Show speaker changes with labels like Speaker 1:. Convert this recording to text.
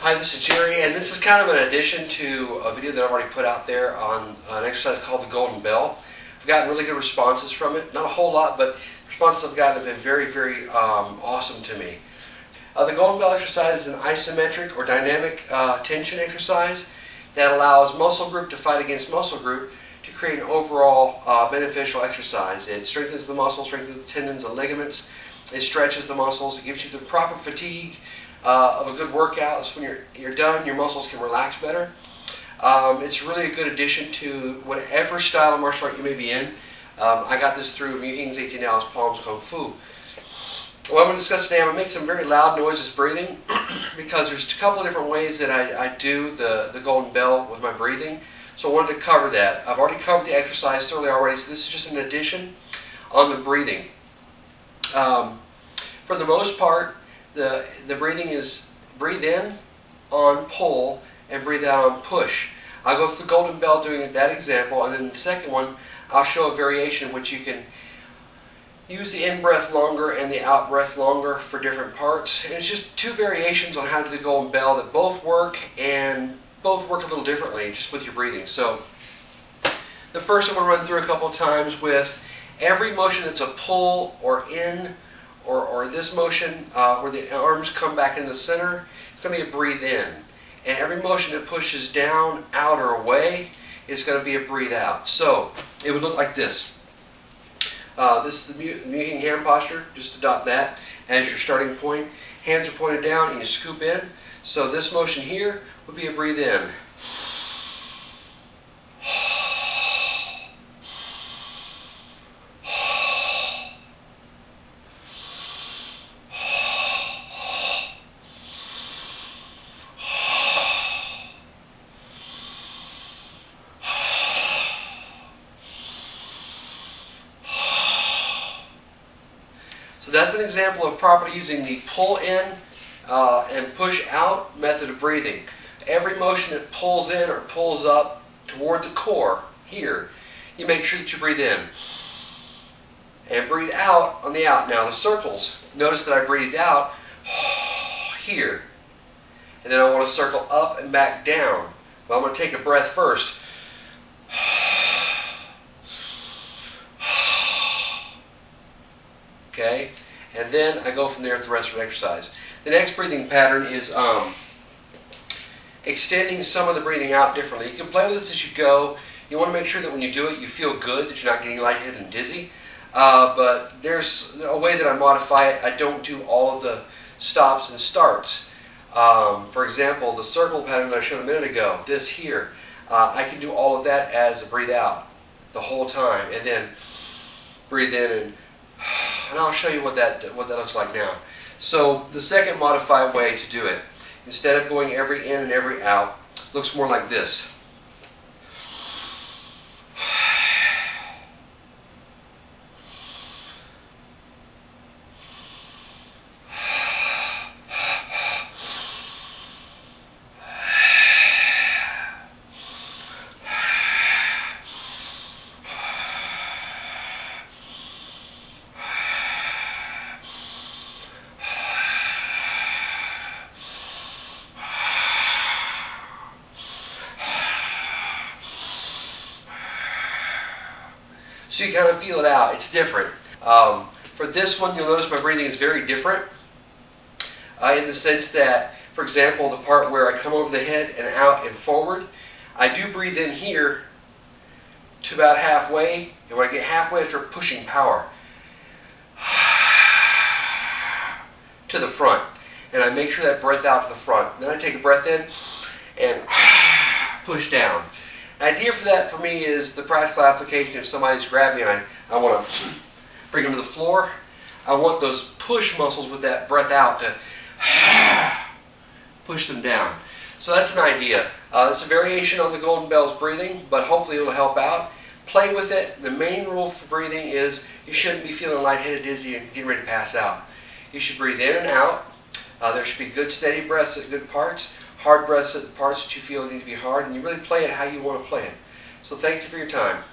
Speaker 1: Hi, this is Jerry, and this is kind of an addition to a video that I've already put out there on an exercise called the Golden Bell. I've gotten really good responses from it. Not a whole lot, but responses I've gotten have been very, very awesome to me. The Golden Bell exercise is an isometric or dynamic tension exercise that allows muscle group to fight against muscle group to create an overall beneficial exercise. It strengthens the muscles, strengthens the tendons and ligaments. It stretches the muscles. It gives you the proper fatigue of a good workout. So when you're done, your muscles can relax better. It's really a good addition to whatever style of martial art you may be in. I got this through Mu Ying's 18 Hours Palms Kung Fu. What I'm going to discuss today, I'm going to make some very loud noises breathing because there's a couple of different ways that I do the Golden Bell with my breathing. So I wanted to cover that. I've already covered the exercise thoroughly already, so this is just an addition on the breathing. For the most part, the breathing is breathe in on pull and breathe out on push. I'll go through the Golden Bell doing that example, and then the second one I'll show a variation in which you can use the in-breath longer and the out-breath longer for different parts. And it's just two variations on how to do the Golden Bell that both work, and both work a little differently just with your breathing. So the first I'm going to run through a couple of times with every motion that's a pull or in or this motion where the arms come back in the center, it's going to be a breathe in. And every motion that pushes down, out, or away is going to be a breathe out. So it would look like this. This is the Mu Ying hand posture. Just adopt that as your starting point. Hands are pointed down and you scoop in. So this motion here would be a breathe in. So that's an example of properly using the pull in and push out method of breathing. Every motion that pulls in or pulls up toward the core here, you make sure that you breathe in. And breathe out on the out. Now the circles, notice that I breathed out here. And then I want to circle up and back down. But I'm going to take a breath first. Okay, and then I go from there with the rest of the exercise. The next breathing pattern is extending some of the breathing out differently. You can play with this as you go. You want to make sure that when you do it, you feel good, that you're not getting lightheaded and dizzy. But there's a way that I modify it. I don't do all of the stops and starts. For example, the circle pattern that I showed a minute ago, this here, I can do all of that as a breathe out the whole time, and then breathe in and I'll show you what that looks like now. So the second modified way to do it, instead of going every in and every out, looks more like this. So you kind of feel it out. It's different. For this one, you'll notice my breathing is very different in the sense that, for example, the part where I come over the head and out and forward, I do breathe in here to about halfway, and when I get halfway, I start pushing power to the front, and I make sure that breath out to the front. Then I take a breath in and push down. The idea for that for me is the practical application. If somebody's grabbed me and I want to bring them to the floor, I want those push muscles with that breath out to push them down. So that's an idea. It's a variation on the Golden Bell's breathing, but hopefully it will help out. Play with it. The main rule for breathing is you shouldn't be feeling lightheaded, dizzy, and getting ready to pass out. You should breathe in and out. There should be good steady breaths at good parts. Hard breaths at the parts that you feel need to be hard, and you really play it how you want to play it. So thank you for your time.